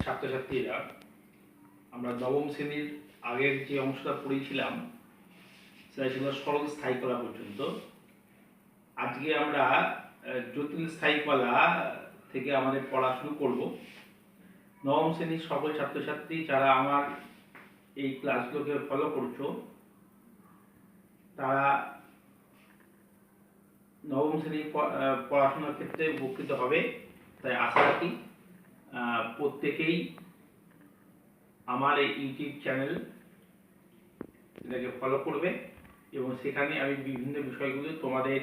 ছাত্রছাত্রীরা, আমরা নবম শ্রেণীর আগের যে অংশটা পড়েছিলাম সেটা ছিল সরল স্থায়ী কলা পর্যন্ত। আজকে আমরা জটিল স্থায়ী কলা থেকে আমাদের পড়া শুরু করব। নবম শ্রেণীর সকল ছাত্রছাত্রী যারা আমার এই ক্লাসগুলোকে ফলো করছো, তারা নবম শ্রেণীর পড়াশোনার ক্ষেত্রে উপকৃত হবে, তাই আশা রাখি প্রত্যেকেই আমার এই ইউটিউব চ্যানেল এটাকে ফলো করবে এবং সেখানে আমি বিভিন্ন বিষয়গুলো তোমাদের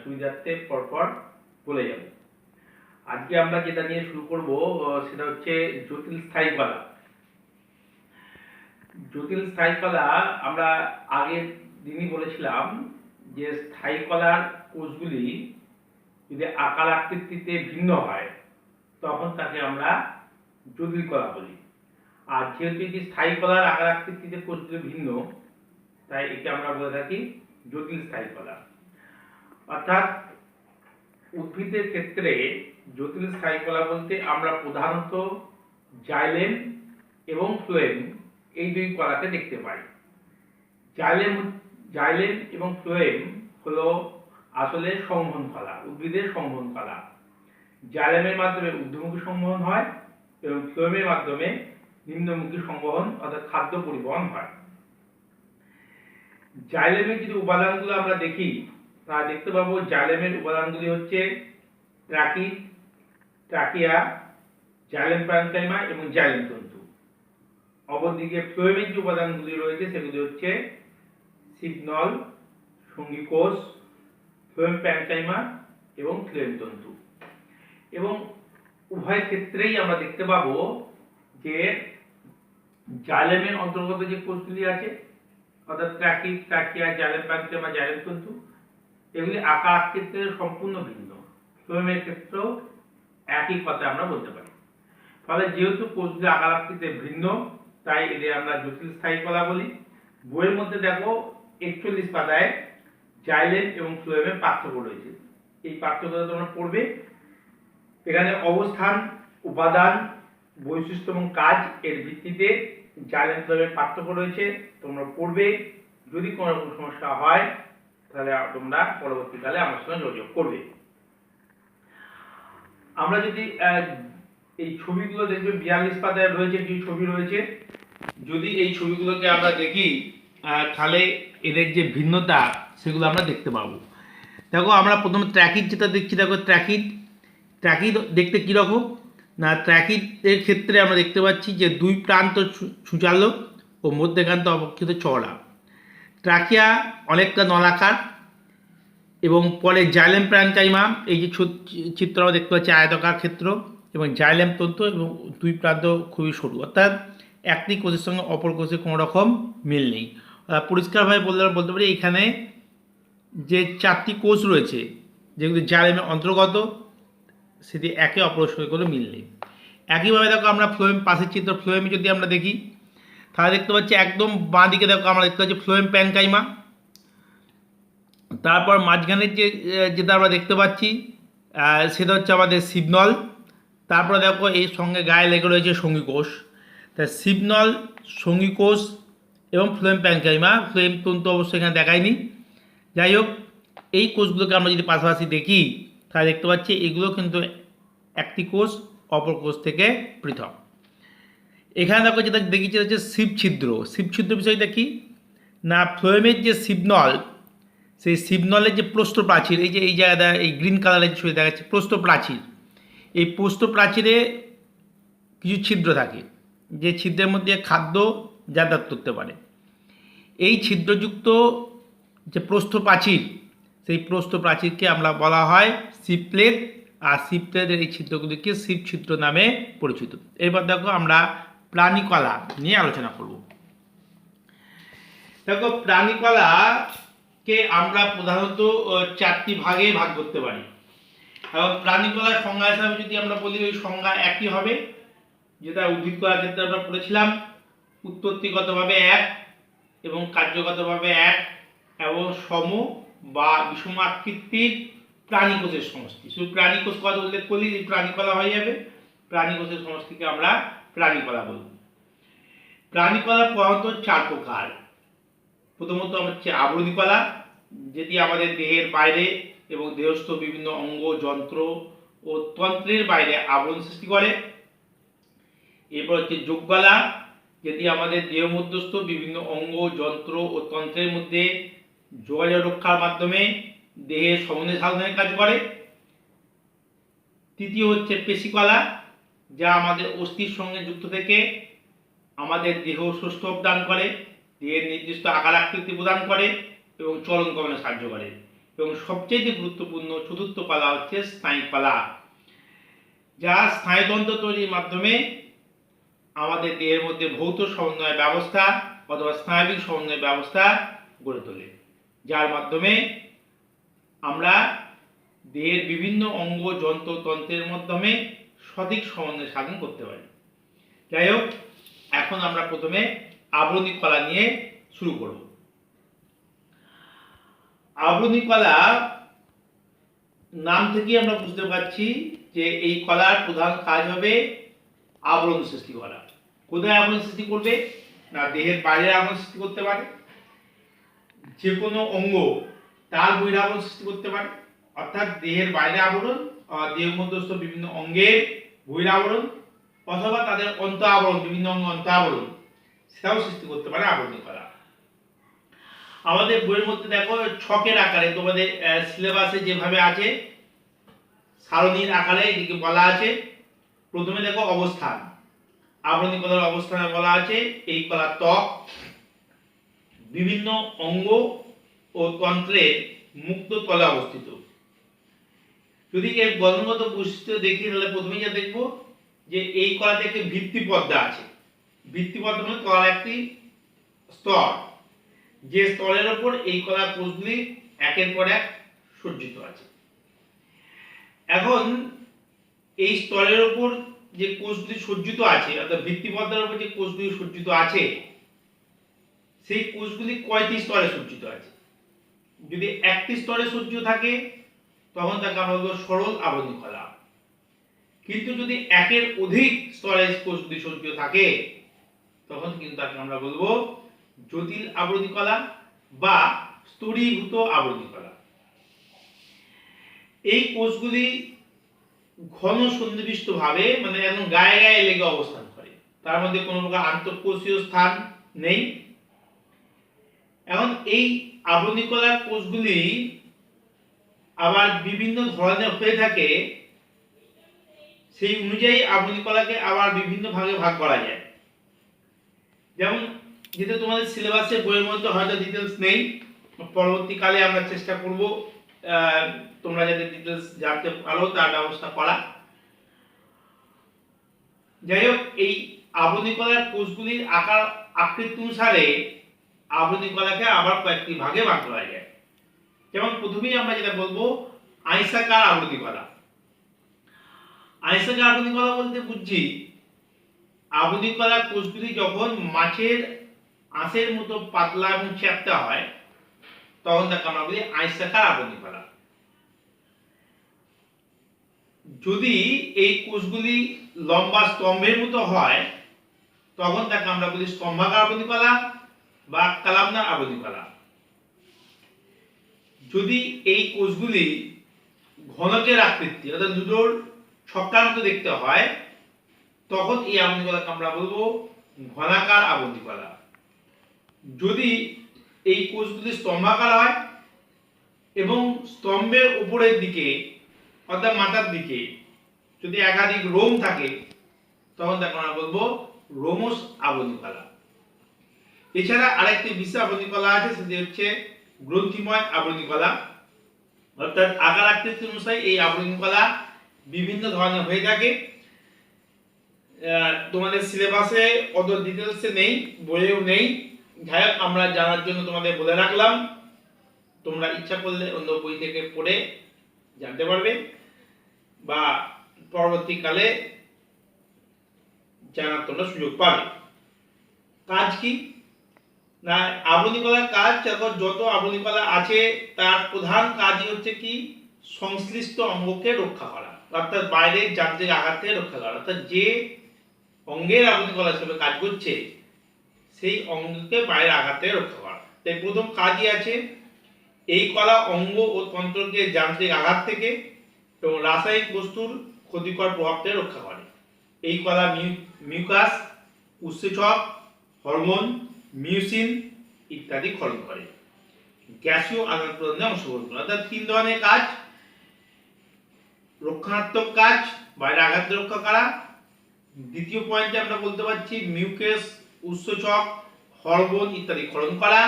সুবিধার্থে পরপর বলে যাব। আজকে আমরা যেটা নিয়ে শুরু করব সেটা হচ্ছে জটিল স্থায়ী কলা। জটিল স্থায়ী কলা আমরা আগের দিনই বলেছিলাম যে স্থায়ী কলার কোষগুলি যদি আকার আকৃতিতে ভিন্ন হয় তখন তাকে আমরা জটিল কলা বলি। আর যেহেতু এটি স্থায়ী কলার আকার আকৃতিতে কোষগুলি ভিন্ন, তাই একে আমরা বলে থাকি জটিল স্থায়ী কলা। অর্থাৎ উদ্ভিদের ক্ষেত্রে জটিল স্থায়ী কলা বলতে আমরা প্রধানত জাইলেম এবং ফ্লোয়েম এই দুই কলাকে দেখতে পাই। জাইলেম এবং ফ্লোয়েম হলো আসলে সংবহন কলা, উদ্ভিদের সংবহন কলা। জাইলেমের মাধ্যমে ঊর্ধ্বমুখী সংবহন হয় এবং ফ্লোয়েমের মাধ্যমে নিম্নমুখী সংবহন অর্থাৎ খাদ্য পরিবহন হয়। জাইলেমের যদি উপাদানগুলো আমরা দেখি তাহলে দেখতে পাবো জাইলেমের উপাদানগুলি হচ্ছে ট্রাকিড, ট্রাকিয়া, জাইলেম প্যারেনকাইমা এবং জাইলেম তন্তু। অপরদিকে ফ্লোয়েমের যে উপাদানগুলি রয়েছে সেগুলি হচ্ছে সিগনল, সঙ্গীকোষ, ফ্লোয়েম প্যারেনকাইমা এবং ফ্লোয়েম তন্তু। এবং উভয় ক্ষেত্রেই আমরা দেখতে পাবো যে জাইলেমের অন্তর্গত যে কোষগুলি আছে অর্থাৎ tracheid, trachea, xylem parenchyma, xylem তন্তু, এগুলি আকার আকৃতিতে সম্পূর্ণ ভিন্ন। ফ্লোয়েমের ক্ষেত্রেও একই কথা আমরা বলতে পারি। ফলে যেহেতু কোষগুলি আকার আকৃতিতে ভিন্ন, তাই এদের আমরা জটিল স্থায়ী কলা বলি। বইয়ের মধ্যে দেখো 41 পাতায় জাইলেম এবং ফ্লোয়েমের পার্থক্য রয়েছে। এই পার্থক্যটা তোমরা পড়বে। এখানে অবস্থান, উপাদান, বৈশিষ্ট্য এবং কাজ এর ভিত্তিতে জাইলেম ফ্লোয়েমের পার্থক্য রয়েছে, তোমরা পড়বে। যদি কোনো রকম সমস্যা হয় তাহলে তোমরা পরবর্তীকালে আমার সঙ্গে যোগাযোগ করবে। আমরা যদি এই ছবিগুলো দেখবে 42 পাতায় রয়েছে, যে ছবি রয়েছে, যদি এই ছবিগুলোকে আমরা দেখি তাহলে এদের যে ভিন্নতা সেগুলো আমরা দেখতে পাবো। দেখো আমরা প্রথমে ট্র্যাকিড যেটা দেখছি, দেখো ট্র্যাকিড দেখতে কীরকম না, ট্র্যাকিডের ক্ষেত্রে আমরা দেখতে পাচ্ছি যে দুই প্রান্ত ছুঁচালো ও মধ্যেখান্ত অবক্ষিত চওড়া। ট্রাকিয়া অনেকটা নলাকার এবং পরে জাইলেম প্যারেনকাইমা এই যে চিত্র আমরা দেখতে পাচ্ছি আয়তাকার ক্ষেত্র, এবং জাইলেম তন্তু এবং দুই প্রান্ত খুবই সরু, অর্থাৎ একটি কোষের সঙ্গে অপর কোষের কোনো রকম মিল নেই। পরিষ্কারভাবে বলতে পারি এখানে যে চারটি কোষ রয়েছে যেগুলি জাইলেমের অন্তর্গত, সেটি একে অপরের সঙ্গে কোনো মিল নেই। একইভাবে দেখো আমরা ফ্লোয়েম, পাশের চিত্র ফ্লোয়েমে যদি আমরা দেখি তাহলে দেখতে পাচ্ছি একদম বাঁ দিকে দেখো আমরা দেখতে পাচ্ছি ফ্লোয়েম প্যারেনকাইমা। তারপর মাঝখানের যেটা আমরা দেখতে পাচ্ছি সেটা হচ্ছে আমাদের সিগনল। তারপরে দেখো এই সঙ্গে গায়ে লেগে রয়েছে সঙ্গীকোষ। তা সিগনল, সঙ্গীকোষ এবং ফ্লোয়েম প্যারেনকাইমা, ফ্লোয়েম তন্তু অবশ্যই এখানে দেখায়নি। যাই হোক, এই কোষগুলোকে আমরা যদি পাশাপাশি দেখি তাহলে দেখতে পাচ্ছি এগুলো কিন্তু একটি কোষ অপর কোষ থেকে পৃথক। এখানে দেখো যেটা দেখেছি হচ্ছে শিবছিদ্র। শিবছিদ্র বিষয়টা কি না, ফ্লোয়েমের যে সিগনল, সেই সিগনলের যে প্রস্থ প্রাচীর, এই যে এই জায়গাটা এই গ্রিন কালারের ছবি দেখা যাচ্ছে প্রস্থ প্রাচীর, এই প্রস্থ প্রাচীরে কিছু ছিদ্র থাকে যে ছিদ্রের মধ্যে খাদ্য যাতায়াত করতে পারে। এই ছিদ্রযুক্ত যে প্রস্থ প্রাচীর, সেই প্রস্থ প্রাচীরকে আমরা বলা হয় শিবপ্লেট, আর শিবপ্লেটের এই ছিদ্রগুলিকে শিবছিদ্র নামে পরিচিত। এরপর দেখো আমরা প্রাণীকলা নিয়ে আলোচনা করব। দেখো প্রাণীকলাকে আমরা প্রধানত চারটি ভাগে ভাগ করতে পারি। এবং প্রাণীকলার সংজ্ঞা হিসাবে যদি আমরা বলি, ওই সংজ্ঞা একই হবে যেটা উদ্ভিদ কলার ক্ষেত্রে আমরা পড়েছিলাম। উৎপত্তিগতভাবে এক এবং কার্যগতভাবে এক এবং সম বা বিষম আকৃতির প্রাণীকোষের সমষ্টি। শুধু প্রাণীকোষ কথা উল্লেখ করলে এই প্রাণীকলা হয়ে যাবে। প্রাণীকোষের সমষ্টিকে আমরা প্রাণীকলা বলব। প্রাণীকলা প্রধানত 4 প্রকার। প্রথমত হচ্ছে আবরণী কলা, যেটি আমাদের দেহের বাইরে এবং দেহস্থ বিভিন্ন অঙ্গ, যন্ত্র ও তন্ত্রের বাইরে আবরণ সৃষ্টি করে। এরপর হচ্ছে যোগকলা, যেটি আমাদের দেহ মধ্যস্থ বিভিন্ন অঙ্গ, যন্ত্র ও তন্ত্রের মধ্যে যোগাযোগ রক্ষার মাধ্যমে দেহের সমন্বয় সাধনের কাজ করে। তৃতীয় হচ্ছে পেশিকলা, যা আমাদের অস্থির সঙ্গে যুক্ত থেকে আমাদের দেহ সৌষ্ঠব দান করে, দেহের নির্দিষ্ট আকার আকৃতি প্রদান করে এবং চলন কমানো সাহায্য করে। এবং সবচেয়ে গুরুত্বপূর্ণ চতুর্থ কলা হচ্ছে স্নায়ুকলা, যা স্নায়ুতন্ত্র তৈরির মাধ্যমে আমাদের দেহের মধ্যে ভৌত সমন্বয় ব্যবস্থা অথবা স্নায়বিক সমন্বয় ব্যবস্থা গড়ে তোলে, যার মাধ্যমে আমরা দেহের বিভিন্ন অঙ্গ, যন্ত্র, তন্ত্রের মাধ্যমে সঠিক সমন্বয় সাধন করতে পারি। যাই হোক, এখন আমরা প্রথমে আবরণী কলা নিয়ে শুরু করব। আবরণী কলা নাম থেকেই আমরা বুঝতে পারছি যে এই কলার প্রধান কাজ হবে আবরণ সৃষ্টি করা। কোথায় আবরণ সৃষ্টি করবে? না, দেহের বাইরে আবরণ সৃষ্টি করতে পারে, যে কোনো অঙ্গ তার বহিরাবরণ সৃষ্টি করতে পারে, অর্থাৎ দেহের বাইরে আবরণ, দেহ মধ্যস্থ বিভিন্ন অঙ্গের বহিরাবরণ, অথবা তাদের অন্ত আবরণ, বিভিন্ন অঙ্গ অন্ত আবরণ, সেটাও সৃষ্টি করতে পারে আবরণী কলা। আমাদের বইয়ের মধ্যে দেখো ছকের আকারে, তোমাদের সিলেবাসে যেভাবে আছে সারণীর আকারে এদিকে বলা আছে। প্রথমে দেখো অবস্থান, আবরণী কলার অবস্থানে বলা আছে এই কলার ত্বক বিভিন্ন অঙ্গ ও তন্ত্রের মুক্ত তলে অবস্থিত। যদি এর গঠনগত বৈশিষ্ট্য দেখি তাহলে প্রথমেই যা দেখবো যে এই কলাতে একটি ভিত্তি পর্দা আছে। ভিত্তি পর্দা মানে কলার একটি স্তর, যে স্তরের ওপর এই কলার কোষগুলি একের পর এক সজ্জিত আছে। এখন এই স্তরের ওপর যে কোষগুলি সজ্জিত আছে, অর্থাৎ ভিত্তি পর্দার উপর যে কোষগুলি সজ্জিত আছে, সেই কোষগুলি কয়টি স্তরে সজ্জিত আছে? যদি একটি স্তরে সজ্জিত থাকে তখন তাকে আমরা বলবো সরল আবরণী কলা। কিন্তু যদি একের অধিক স্তরে কোষগুলি সজ্জিত থাকে তখন কিন্তু তাকে আমরা বলবো জটিল আবরণী কলা বা স্তরীভূত আবরণী কলা। এই কোষগুলি ঘন সন্নিবিষ্ট ভাবে, মানে একদম গায়ে গায়ে লেগে অবস্থান করে, তার মধ্যে কোনো প্রকার আন্তঃকোষীয় স্থান নেই। এখন এই আবরণী কলার কোষগুলি আবার বিভিন্ন ধরনের হয়ে থাকে, সেই অনুযায়ী আবরণী কলাকে আবার বিভিন্ন ভাগে ভাগ করা যায়। যেমন যেটা তোমাদের সিলেবাসে বইয়ের মধ্যে হয়তো ডিটেলস নেই, পরবর্তীকালে আমরা চেষ্টা করব তোমরা যাতে ডিটেলস জানতে পারো তার ব্যবস্থা করা। যাই হোক, এই আবরণী কলার কোষগুলির আকার আকৃতি অনুসারে আবরণী কলাকে আবার কয়েকটি ভাগে ভাগ করা যায়। যেমন প্রথমেই আমরা যেটা বলবো আয়সাকার আবরণী কলা। আয়সাকার আবরণী কলা বলতে বুঝছি আবরণী কলার কোষগুলি যখন মাছের আঁশের মতো পাতলা এবং চ্যাপ্টা হয় তখন তাকে আমরা বলি আয়সাকার আবরণী কলা। যদি এই কোষগুলি লম্বা স্তম্ভের মতো হয় তখন তাকে আমরা বলি স্তম্ভাকার আবরণী কলা বা কালামনার আবরণী কলা। যদি এই কোষগুলি ঘনকের আকৃতি, অর্থাৎ লুডোর ছক্কার মতো দেখতে হয় তখন এই আবরণী কলাকে আমরা বলবো ঘনাকার আবরণী কলা। যদি এই কোষগুলি স্তম্ভাকার হয় এবং স্তম্ভের উপরের দিকে অর্থাৎ মাথার দিকে যদি একাধিক রোম থাকে তখন তাকে আমরা বলবো রোমস আবরণী কলা। এছাড়া আরেকটি বিশেষ আবরণী কলা আছে, সেটি হচ্ছে গ্রন্থিময় আবরণী কলা। অর্থাৎ আকার আকৃতি অনুসারে এই আবরণী কলা বিভিন্ন ধরনের হয়ে থাকে। তোমাদের সিলেবাসে অত ডিটেলসে নেই, বইয়েও নেই। যাই হোক, আমরা জানার জন্য তোমাদের বলে রাখলাম, তোমরা ইচ্ছা করলে অন্য বই থেকে পড়ে জানতে পারবে বা পরবর্তীকালে জানার তোমরা সুযোগ পাবে। কাজ কি না, আবরণী কলার কাজ যত আবরণী কলা আছে তার প্রধান কাজই হচ্ছে কি সংশ্লিষ্ট অঙ্গকে রক্ষা করা। অর্থাৎ বাইরের যান্ত্রিক আঘাত থেকে রক্ষা করা, অর্থাৎ যে অঙ্গের আবরণী কলা হিসেবে কাজ করছে সেই অঙ্গকে বাইরের আঘাত থেকে রক্ষা করা। তাই প্রথম কাজই আছে এই কলা অঙ্গ ও তন্ত্রকে যান্ত্রিক আঘাত থেকে এবং রাসায়নিক বস্তুর ক্ষতিকর প্রভাব থেকে রক্ষা করে। এই কলা মিউকাস, উৎসেচক, হরমোন, মিউসিন ইত্যাদি ক্ষরণ করে। গ্যাসীয় আদান প্রদানে অংশগ্রহণ করে। অর্থাৎ 3 ধরনের কাজ: রক্ষণাত্মক কাজ, বাইরে আঘাত রক্ষা করা। দ্বিতীয় পয়েন্টে আমরা বলতে পারছি মিউকাস, উৎসেচক, হরমোন ইত্যাদি ক্ষরণ করা।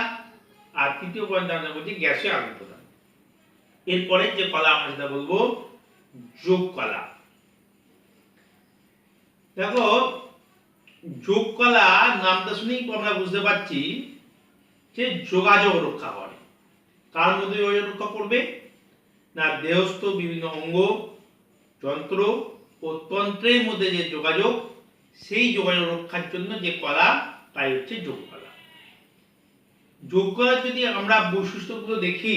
আর তৃতীয় পয়েন্টে আমরা বলছি গ্যাসীয় আদান প্রদান। এরপরে যে কলা আমরা যেটা বলবো যোগ কলা। দেখো, যোগ কলা নামটা শুনেই আমরা বুঝতে পারছি যে যোগাযোগ রক্ষা করে। কার মধ্যে যোগাযোগ রক্ষা করবে? না, দেহস্থ বিভিন্ন অঙ্গ, যন্ত্র ও তন্ত্রের মধ্যে যে যোগাযোগ, সেই যোগাযোগ রক্ষার জন্য যে কলা, তাই হচ্ছে যোগ কলা। যোগ কলার যদি আমরা বৈশিষ্ট্যগুলো দেখি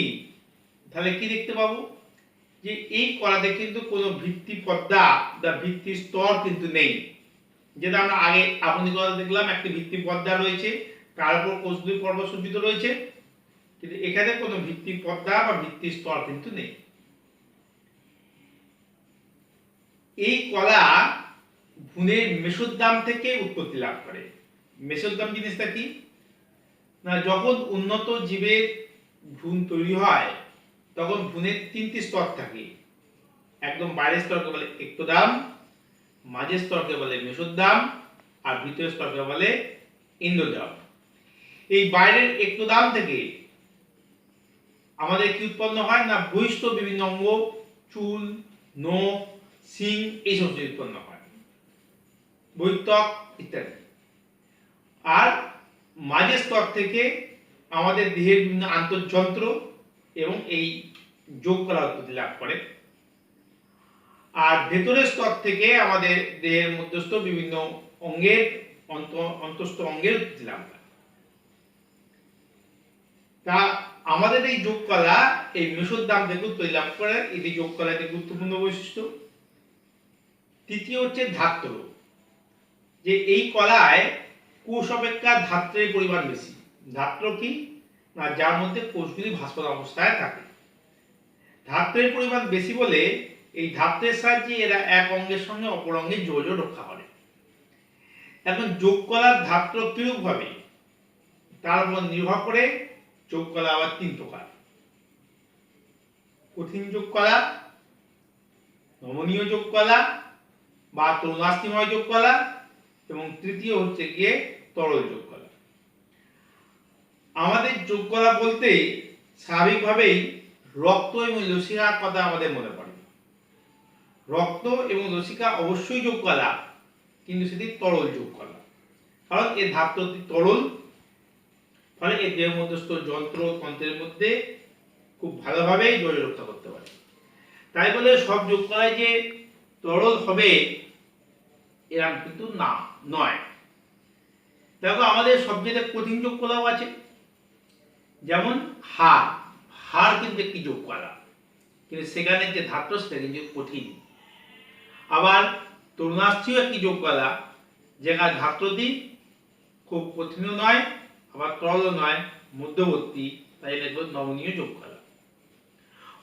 তাহলে কি দেখতে পাবো? যে এই কলাতে কিন্তু কোনো ভিত্তি পর্দা বা ভিত্তি স্তর কিন্তু নেই। যেটা আমরা আগে আবরণী কলা দেখলাম, একটি ভিত্তি পর্দা রয়েছে, তার উপর কোষগুলি পর্ব সজ্জিত রয়েছে, কিন্তু এখানে কোনো ভিত্তি পর্দা বা ভিত্তি স্তর কিন্তু নেই। এই কলা ভ্রূণের মেসোদ্যাম থেকে উৎপত্তি লাভ করে। মেসোদ্যাম জিনিসটা কি? না, যখন উন্নত জীবের ভ্রূণ তৈরি হয় তখন ভ্রূণের 3টি স্তর থাকে। একদম বাইরের স্তরকে বলে এক্টোদাম, মাঝের স্তরকে বলে মেসোদ্যাম, আর ভিতরের স্তরকে বলে এন্ডোদাম। এই বাইরের এক্টোদাম থেকে আমাদের কি উৎপন্ন হয়? না, বহিষ্ঠ বিভিন্ন অঙ্গ, চুল, নখ, শিং এই সমস্ত উৎপন্ন হয়, বৈতক ইত্যাদি। আর মাঝের স্তর থেকে আমাদের দেহের বিভিন্ন আন্তঃযন্ত্র এবং এই যোগ কলা উৎপত্তি লাভ করে। আর ভেতরের স্তর থেকে আমাদের দেহের মধ্যস্থ বিভিন্ন অঙ্গের অন্তঃস্থ অঙ্গের উৎপত্তি লাভ করে। তা আমাদের এই যোগ কলা এই মেসোদ্যাম থেকে উৎপত্তি লাভ করে। এটি যোগ কলার একটি গুরুত্বপূর্ণ বৈশিষ্ট্য। তৃতীয় হচ্ছে ধাত্র, যে এই কলায় কোষ অপেক্ষা ধাত্রের পরিমাণ বেশি। ধাত্র কি? না, যার মধ্যে কোষগুলি ভাস্বর অবস্থায় থাকে। ধাত্রের পরিমাণ বেশি বলে এই ধাত্রের সাহায্যে এরা এক অঙ্গের সঙ্গে অপর অঙ্গের যোগাযোগ রক্ষা করে। এখন যোগ কলার ধাত্র কিরূপ হবে তার উপর নির্ভর করে যোগ কলা আবার 3 প্রকার: কঠিন যোগ কলা, নমনীয় যোগ কলা বা তরুণাস্থিময় যোগ কলা, এবং তৃতীয় হচ্ছে গিয়ে তরল যোগ কলা। আমাদের যোগ কলা বলতে স্বাভাবিকভাবেই রক্ত এবং লসিকার কথা আমাদের মনে পড়ে। রক্ত এবং লসিকা অবশ্যই যোগ কলা, কিন্তু সেটি তরল যোগ কলা, কারণ এর ধাত্রটি তরল, ফলে এর দেহের মধ্যস্থ যন্ত্র তন্ত্রের মধ্যে খুব ভালোভাবে যোগাযোগ রক্ষা করতে পারে। তাই বলে সব যোগ কলায় যে তরল হবে এরকম কিন্তু না, নয়। দেখো, আমাদের সবচেয়ে কঠিন যোগ কলাও আছে, যেমন হাড়। হাড় কিন্তু একটি যোগ কলা, কিন্তু সেখানে যে ধাত্র সেটা কিন্তু কঠিন। আবার তরুণাস্থিও একটি যোগ কলা, যেখানে ধাত্রটি খুব কঠিনও নয় আবার তরলও নয়, মধ্যবর্তী, তাই লিখব নমনীয় যোগ কলা।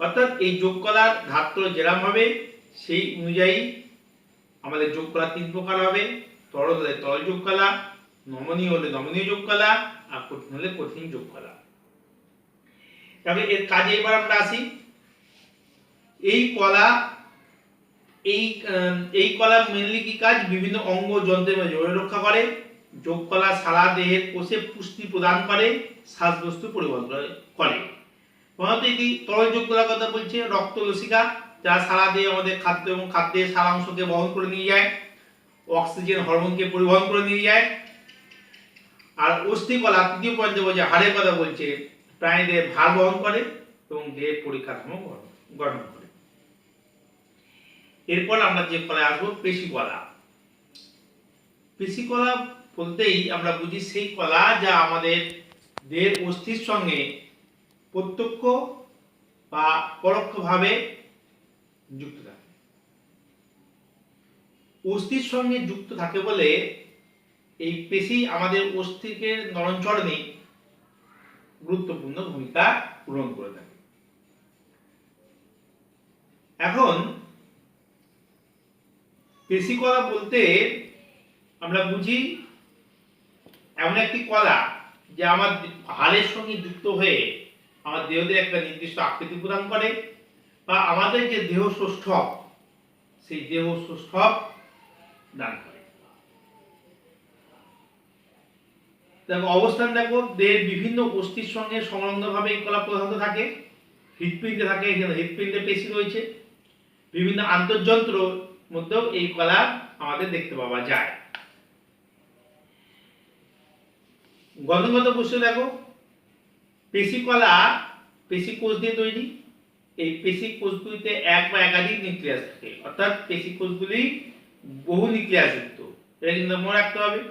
অর্থাৎ এই যোগ কলার ধাত্র যেরকম হবে সেই অনুযায়ী আমাদের যোগ কলা 3 প্রকার হবে: তরল হলে তরল যোগ কলা, নমনীয় হলে নমনীয় যোগ কলা, আর কঠিন হলে কঠিন যোগ কলা। তবে এর কাজে এবার আমরা আসি। এই কলা মেনলি কি কাজ? বিভিন্ন অঙ্গ যন্ত্রের মধ্যে যোগাযোগ রক্ষা করে। যোগ কলা সারা দেহের কোষে পুষ্টি প্রদান করে, শ্বাসবস্তু পরিবহন করে। প্রধানত এটি তরল যোগ কলার কথা বলছে। রক্ত লসিকা, যা সারা দেহে আমাদের খাদ্য এবং খাদ্যের সারা অংশকে বহন করে নিয়ে যায়, অক্সিজেন হরমোনকে পরিবহন করে নিয়ে যায়। আর অস্থি কলা তৃতীয় পয়েন্টে বলছে, হাড়ের কথা বলছে, প্রাণীদের ভার বহন করে এবং দেহের পরিকাঠামো গঠন করে। এরপর আমরা যে কলায় আসবো পেশি কলা। পেশি কলা বলতেই আমরা বুঝি সেই কলা যা আমাদের দেহের অস্থির সঙ্গে প্রত্যক্ষ বা পরোক্ষভাবে যুক্ত থাকে। অস্থির সঙ্গে যুক্ত থাকে বলে এই পেশি আমাদের অস্থিকে নরণচরণে গুরুত্বপূর্ণ ভূমিকা গ্রহণ করে থাকে। এখন পেশি কলা বলতে আমরা বুঝি এমন একটি কলা যা আমার হাড়ের সঙ্গে যুক্ত হয়ে আমার দেহতে একটা নির্দিষ্ট আকৃতি প্রদান করে, বা আমাদের যে দেহ সৌষ্ঠব সেই দেহ সৌষ্ঠব দান করে। দেখো অবস্থান, দেখো দেহের বিভিন্ন অস্থির সঙ্গে সংলগ্নভাবে এই কলা প্রধানত থাকে। হৃৎপিণ্ডে থাকে, এখানে হৃৎপিণ্ডে পেশি রয়েছে। বিভিন্ন আন্তর্যন্ত্র মধ্যেও এই কলা আমাদের দেখতে পাওয়া যায়। গঠনগত বস্তু দেখো, পেশি কলা পেশি কোষ দিয়ে তৈরি। এই পেশি কোষগুলিতে এক বা একাধিক নিউক্লিয়াস থাকে, অর্থাৎ পেশি কোষগুলি বহু নিউক্লিয়াস যুক্ত। এটা কিন্তু মনে রাখতে হবে।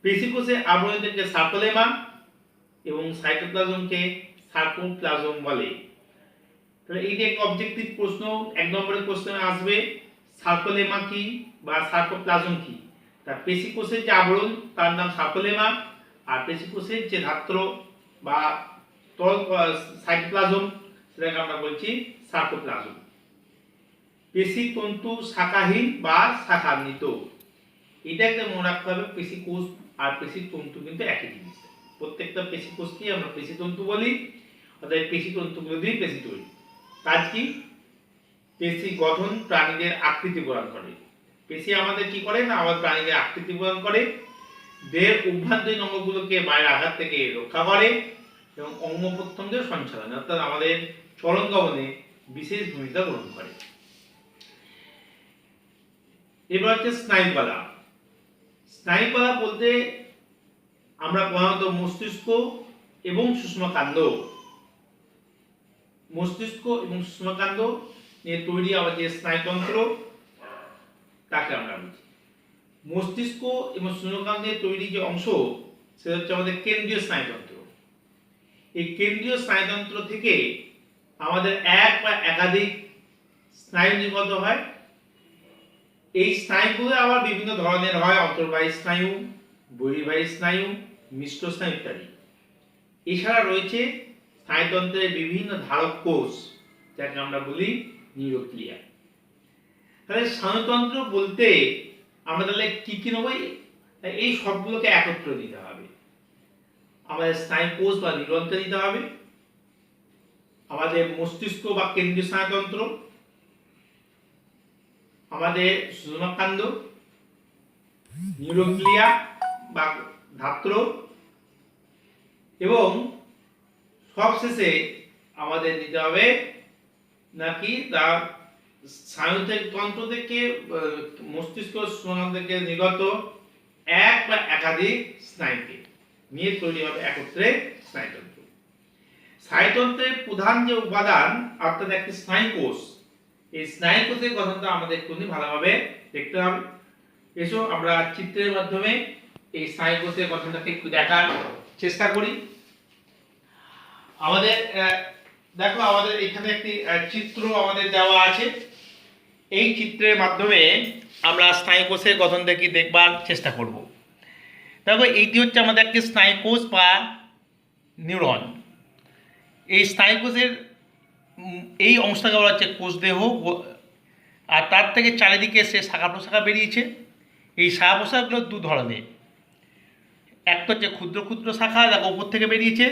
পেশি কোষে আবরণীকে সার্কোলেমা এবং সাইটোপ্লাজমকে সার্কোপ্লাজম বলে। তাহলে এই যে একটা অবজেক্টিভ প্রশ্ন, 1 নম্বরের কোশ্চেনে আসবে সার্কোলেমা কি বা সার্কোপ্লাজম কি। তা পেশি কোষের যে আবরণ তার নাম সার্কোলেমা, আর পেশি কোষের যে ধাত্র বা তরল সাইটোপ্লাজম সেটাকে আমরা বলছি সার্কোপ্লাজম। পেশি তন্তু শাখাহীন বা শাখান্বিত, এটা একটা মনে রাখতে হবে। পেশি কোষ আর পেশি তন্তু কিন্তু একই জিনিস। প্রত্যেকটা পেশি কোষকেই আমরা পেশি তন্তু বলি, অর্থাৎ পেশি তন্তুগুলো দিয়ে পেশি তৈরি। কাজ কি? পেশি গঠন, প্রাণীদের আকৃতি প্রদান করে। পেশি আমাদের কি করে না, আমাদের প্রাণীদের আকৃতি প্রদান করে, দেহের অভ্যন্তরীণ অঙ্গগুলোকে বাইরের আঘাত থেকে রক্ষা করে এবং অঙ্গ প্রত্যঙ্গের সঞ্চালনে অর্থাৎ আমাদের চলন গমনে বিশেষ ভূমিকা গ্রহণ করে। এবার হচ্ছে স্নায়ুকলা। স্নায়ুকলা বলতে আমরা প্রধানত মস্তিষ্ক এবং সুষমাকাণ্ড, মস্তিষ্ক এবং সুষমাকাণ্ড নিয়ে তৈরি আমাদের যে স্নায়ুতন্ত্র তাকে আমরা বুঝি। মস্তিষ্ক এবং সুষমাকাণ্ডের তৈরি যে অংশ সেটা হচ্ছে আমাদের কেন্দ্রীয় স্নায়ুতন্ত্র। এই কেন্দ্রীয় স্নায়ুতন্ত্র থেকে আমাদের এক বা একাধিক স্নায়ু নির্গত হয়। এই স্নায়ুগুলো আবার বিভিন্ন ধরনের হয়, অন্তর্বাহী স্নায়ু, বহির্বাহী স্নায়ু, মিশ্র স্নায়ু ইত্যাদি। এছাড়া রয়েছে স্নায়ুতন্ত্রের বিভিন্ন ধারক কোষ, যাকে আমরা বলি নিউরোক্লিয়া। তাহলে স্নায়ুতন্ত্র বলতে আমরা তাহলে কি কি নেব? এই সবগুলোকে একত্র নিতে হবে। আমাদের স্নায়ু কোষ বা নিউরনকে নিতে হবে, আমাদের মস্তিষ্ক বা কেন্দ্রীয় স্নায়ুতন্ত্র, আমাদের সুষমাকাণ্ড, নিউরোক্লিয়া বা ধাত্র, এবং সবশেষে আমাদের নিতে হবে নাকি তার স্নায়ুতন্ত্র থেকে মস্তিষ্ক সুষমাকাণ্ড থেকে নির্গত এক বা একাধিক স্নায়ুকে নিয়ে তৈরি হবে একত্রে স্নায়ুতন্ত্র। স্নায়ুতন্ত্রের প্রধান যে উপাদান অর্থাৎ একটি স্নায়ুকোষ, এই স্নায়ুকোষের গঠনটা আমাদের একটু ভালোভাবে দেখতে হবে। এসো আমরা চিত্রের মাধ্যমে এই স্নায়ুকোষের গঠনটাকে একটু দেখার চেষ্টা করি। আমাদের দেখো আমাদের এখানে একটি চিত্র আমাদের দেওয়া আছে। এই চিত্রের মাধ্যমে আমরা স্নায়ুকোষের গঠনটাকে দেখবার চেষ্টা করব। দেখো এইটি হচ্ছে আমাদের একটি স্নায়ুকোষ বা নিউরন। এই স্নায়ুকোষের এই অংশটাকে বলা হচ্ছে কোষদেহ, আর তার থেকে চারিদিকে সে শাখা প্রশাখা বেরিয়েছে। এই শাখা প্রশাখাগুলো দু ধরনের, একটা হচ্ছে ক্ষুদ্র ক্ষুদ্র শাখা, দেখো উপর থেকে বেরিয়েছে,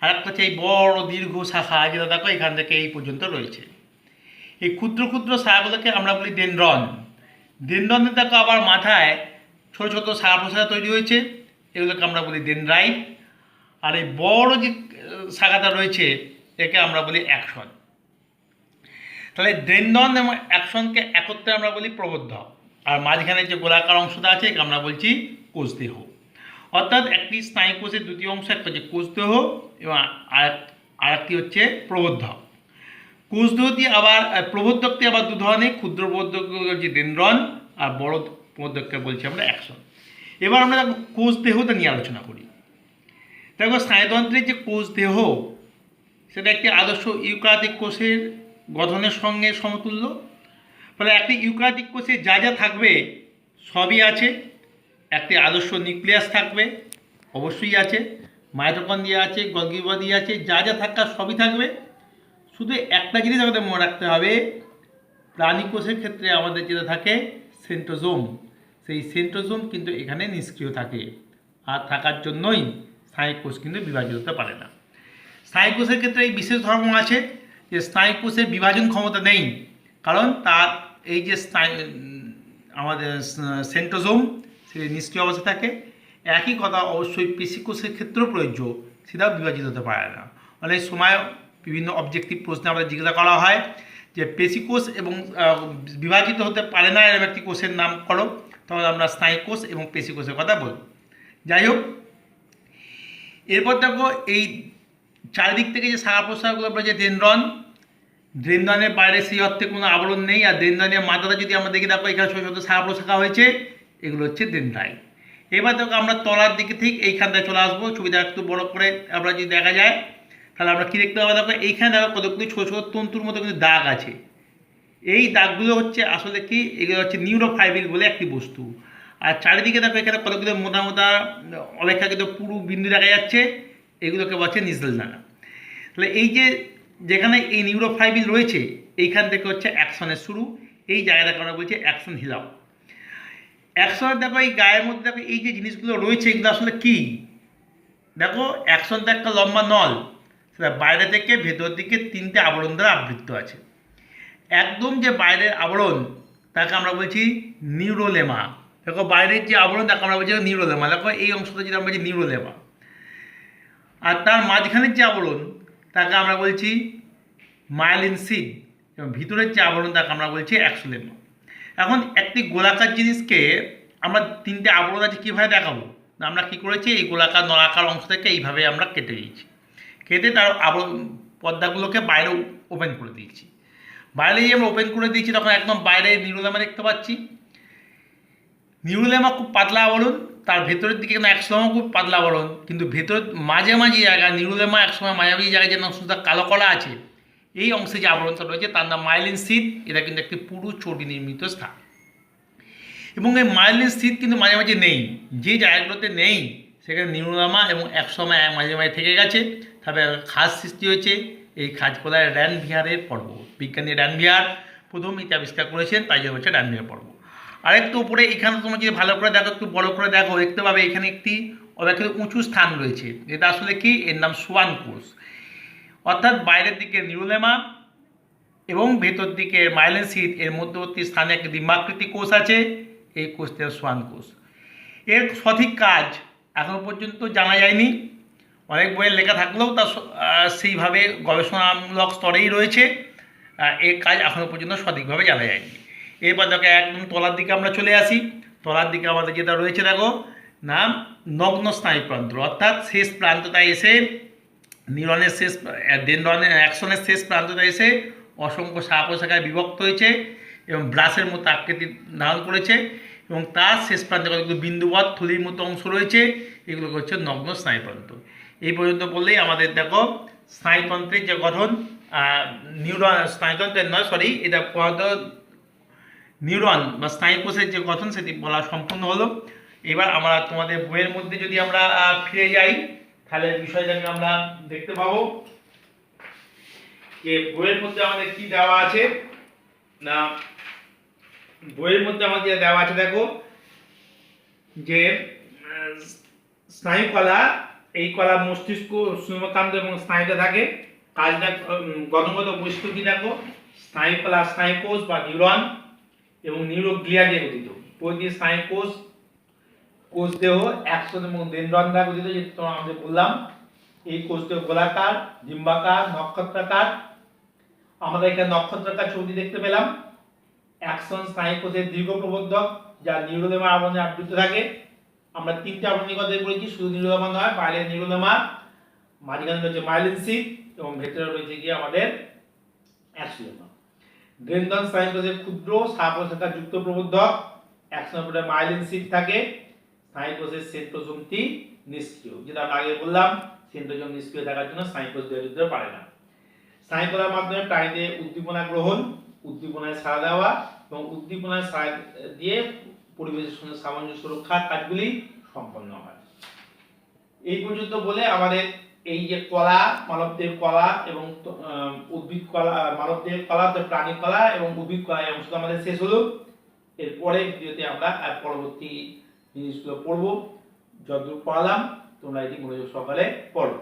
আর একটা হচ্ছে এই বড় দীর্ঘ শাখা, যেটা দেখো এখান থেকে এই পর্যন্ত রয়েছে। এই ক্ষুদ্র ক্ষুদ্র শাখাগুলোকে আমরা বলি ডেনড্রন। ডেনড্রনের দেখো আবার মাথায় ছোট ছোট শাখা প্রশাখা তৈরি হয়েছে, এগুলোকে আমরা বলি ডেনড্রাইট। আর এই বড় যে শাখাটা রয়েছে একে আমরা বলি অ্যাকশন। তাহলে ডেনড্রন এবং অ্যাকশনকে একত্রে আমরা বলি প্রবর্ধক, আর মাঝখানে যে গোলাকার অংশটা আছে একে আমরা বলছি কোষদেহ। অর্থাৎ একটি স্নায়ুকোষের দুটি অংশ, একটা হচ্ছে কোষদেহ এবং আরেকটি হচ্ছে প্রবর্ধক। কোষদেহ দিয়ে আবার প্রবর্ধকটি আবার দু ধরনের, ক্ষুদ্র প্রবর্ধক হচ্ছে ডেনড্রন আর বড় প্রবর্ধককে বলছি আমরা অ্যাকশন। এবার আমরা কোষদেহটা নিয়ে আলোচনা করি। দেখো স্নায়ুতন্ত্রের যে কোষদেহ সেটা একটি আদর্শ ইউক্যারিওটিক কোষের গঠনের সঙ্গে সমতুল্য। ফলে একটি ইউক্যারিওটিক কোষে যা যা থাকবে সবই আছে। একটি আদর্শ নিউক্লিয়াস থাকবে, অবশ্যই আছে, মাইটোকন্ড্রিয়া আছে, গলগি বডি আছে, যা যা থাকার সবই থাকবে। শুধু একটা জিনিস আমাদের মনে রাখতে হবে, প্রাণী কোষের ক্ষেত্রে আমাদের যেটা থাকে সেন্ট্রোজোম, সেই সেন্ট্রোজোম কিন্তু এখানে নিষ্ক্রিয় থাকে, আর থাকার জন্যই স্নায়ু কোষ কিন্তু বিভাজিত হতে পারে না। স্নায়ু কোষের ক্ষেত্রে এই বিশেষ ধর্ম আছে যে স্নায়ু কোষের বিভাজন ক্ষমতা নেই, কারণ তার এই যে আমাদের সেন্ট্রোজোম সেটি নিষ্ক্রিয় অবস্থা থাকে। একই কথা অবশ্যই পেশিকোষের ক্ষেত্রেও প্রযোজ্য, সেটাও বিভাজিত হতে পারে না। অনেক সময় বিভিন্ন অবজেক্টিভ প্রশ্নে আমাদের জিজ্ঞাসা করা হয় যে পেশিকোষ এবং বিভাজিত হতে পারে না এরকম একটি কোষের নাম করো, তখন আমরা স্নায়ু কোষ এবং পেশিকোষের কথা বলব। যাই হোক, এরপর দেখো এই চারিদিক থেকে যে শাখা প্রশাখাগুলো রয়েছে ডেনড্রনের বাইরে সেই অর্থে কোনো আবরণ নেই। আর ডেনড্রনের মাথাটা যদি আমরা দেখি, দেখো এখানে ছোটো ছোটো শাখা প্রশাখা হয়েছে, এগুলো হচ্ছে ডেনড্রাইট। এবার দেখো আমরা তলার দিকে ঠিক এইখানটায় চলে আসবো, ছবিটা একটু বড় করে আমরা যদি দেখা যায় তাহলে আমরা কী দেখতে পাবো, দেখো এইখানে দেখো কতগুলি ছোটো ছোটো তন্তুর মতো কিন্তু দাগ আছে। এই দাগগুলো হচ্ছে আসলে কি, এগুলো হচ্ছে নিউরোফাইব্রিল বলে একটি বস্তু। আর চারিদিকে দেখো এখানে কতগুলো মোটা মোটা অপেক্ষাকৃত পুরু বিন্দু দেখা যাচ্ছে, এগুলোকে বলছে নিসেল দানা। তাহলে এই যে যেখানে এই নিউরোফাইব্রিল রয়েছে, এইখান থেকে হচ্ছে অ্যাকশনের শুরু। এই জায়গাটাকে আমরা বলছি অ্যাকশন হিলাও। অ্যাকশনের দেখো এই গায়ের মধ্যে দেখো এই যে জিনিসগুলো রয়েছে, এগুলো আসলে কি, দেখো অ্যাকশনটা একটা লম্বা নল, সেটা বাইরে থেকে ভেতর দিকে তিনটে আবরণ দ্বারা আবৃত আছে। একদম যে বাইরের আবরণ তাকে আমরা বলছি নিউরোলেমা। দেখো বাইরের যে আবরণ তাকে আমরা বলছি নিউরোলেমা। দেখো এই অংশটা যেটা আমরা বলছি নিউরোলেমা। আর তার মাঝখানের যে আবরণ তাকে আমরা বলছি মায়োলিন সিদ, এবং ভিতরের যে আবরণ তাকে আমরা বলছি অ্যাক্সোলেমা। এখন একটি গোলাকার জিনিসকে আমরা তিনটে আবরণ আছে কীভাবে দেখাবো, আমরা কী করেছি, এই গোলাকার নলাকার অংশ থেকে এইভাবে আমরা কেটে দিয়েছি, কেটে তার আবরণ পর্দাগুলোকে বাইরে ওপেন করে দিয়েছি। বাইরে যে আমরা ওপেন করে দিয়েছি তখন একদম বাইরে নিউরোলেমা দেখতে পাচ্ছি। নিউরোলেমা খুব পাতলা আবরণ, তার ভেতরের দিকে কিন্তু একসময় খুব পাতলা আবরণ, কিন্তু ভেতরের মাঝামাঝি জায়গায় নিউরোলেমা একসময় মাঝামাঝি জায়গায় যে অংশটা কালো করা আছে, এই অংশে যে আবরণটা রয়েছে তার নাম মায়োলিন সিদ। এটা কিন্তু একটি পুরু চর্বি নির্মিত স্থান, এবং এই মায়োলিন সিদ কিন্তু মাঝে মাঝে নেই। যে জায়গাগুলোতে নেই সেখানে নিউরোলেমা এবং একসময় মাঝে মাঝে থেকে গেছে, তবে খাজ সৃষ্টি হয়েছে। এই খাজকোলায় র্যানভিয়ারের পর্ব, বিজ্ঞানী র্যানভিয়ার প্রথম এটা আবিষ্কার করেছেন, তাই জন্য হচ্ছে র্যানভিয়ার পর্ব। আরেকটু উপরে এখানে তোমরা যদি ভালো করে দেখো, একটু বড় করে দেখো, দেখতে পাবে এখানে একটি অপেক্ষা উঁচু স্থান রয়েছে। এটা আসলে কি, এর নাম সোয়ান কোষ। অর্থাৎ বাইরের দিকে নিউরোলেমা এবং ভেতর দিকে মায়োলিন সিদ, এর মধ্যবর্তী স্থানে একটি ডিম্বাকৃতি কোষ আছে, এই কোষটি সোয়ান কোষ। এর সঠিক কাজ এখনো পর্যন্ত জানা যায়নি। অনেক বইয়ের লেখা থাকলেও তা সেইভাবে গবেষণামূলক স্তরেই রয়েছে, এর কাজ এখনও পর্যন্ত সঠিকভাবে জানা যায়নি। এরপর দেখো একদম তলার দিকে আমরা চলে আসি। তলার দিকে আমাদের যেটা রয়েছে দেখো নাম নগ্ন স্নায়ুতন্ত্র, অর্থাৎ শেষ প্রান্তটা এসে নিউরনের শেষ, ডেনড্রনের অ্যাকশনের শেষ প্রান্তটা এসে অসংখ্য শাখা প্রশাখায় বিভক্ত হয়েছে এবং ব্রাশের মতো আকৃতি ধারণ করেছে, এবং তার শেষ প্রান্তে কতগুলো বিন্দুবৎ থলির মতো অংশ রয়েছে, এগুলো হচ্ছে নগ্ন স্নায়ুতন্ত্র। এই পর্যন্ত বললেই আমাদের দেখো স্নায়ুতন্ত্রের যে গঠন, নিউরন স্নায়ুতন্ত্রের নয়, সরি, এটা নিউরন বা স্নায়ুকোষের যে গঠন সেটি বলা সম্পূর্ণ হলো। এবার আমরা তোমাদের বইয়ের মধ্যে যদি আমরা ফিরে যাই, তাহলে বিষয়টাকে আমরা দেখতে পাবো যে বইয়ের মধ্যে আমাদের কি দেওয়া আছে না, বইয়ের মধ্যে আমাদের দেওয়া আছে দেখো যে স্নায়ু কলা, এই কলা মস্তিষ্ক, স্নেহকান্ত এবং স্নায়ুতে থাকে। কাজটা গঠনগত বৈশিষ্ট্য কি দেখো, স্নায়ু কলা স্নায়ুকোষ বা নিউরন এবং নিউরোগ্লিয়া দিয়ে গঠিত। প্রতিটি স্নায়ুকোষ কোষ দেহ অ্যাকশন এবং ডেনড্রন দ্বারা গঠিত, যেটা তোমরা আমাদের বললাম। এই কোষ দেহ গোলাকার, ডিম্বাকার, নক্ষত্রাকার। আমরা এখানে নক্ষত্রাকার ছবি দেখতে পেলাম। অ্যাকশন স্নায়ুকোষের দীর্ঘ প্রবর্ধক যা নিউরোলেমা আবরণে আবৃত থাকে। আমরা তিনটা আবরণের কথা বলেছি, শুধু নিউরোলেমা নয়, বাইরের নিউরোলেমা, মাঝখানে রয়েছে মায়োলিন সিদ এবং ভেতরে রয়েছে কি আমাদের অ্যাক্সোলেমা। ডেনড্রন স্নায়ুকোষের ক্ষুদ্র শাখা প্রশাখা যুক্ত প্রবর্ধক, অ্যাকশনের পরে মায়োলিন সিদ থাকে। স্নায়ুকোষের সেন্ট্রোজোমটি নিষ্ক্রিয়, যেটা আমরা আগে বললাম, সেন্ট্রোজোম নিষ্ক্রিয় থাকার জন্য স্নায়ুকোষ দেহ দিতে পারে না। স্নায়ুকলার মাধ্যমে প্রাণীদের উদ্দীপনা গ্রহণ, উদ্দীপনায় সাড়া দেওয়া এবং উদ্দীপনার সার দিয়ে পরিবেশের সঙ্গে সামঞ্জস্য রক্ষার কাজগুলি সম্পন্ন হয়। এই পর্যন্ত বলে আমাদের এই যে কলা, মানবদেহ কলা এবং উদ্ভিদ কলা, মানবদেহ কলা, প্রাণী কলা এবং উদ্ভিদ কলা এই অংশটা আমাদের শেষ হলো। এরপরে ভিডিওতে আমরা আর পরবর্তী জিনিসগুলো পড়বো। যতদূর পড়ালাম তোমরা এটি মনোযোগ সহকারে পড়ো।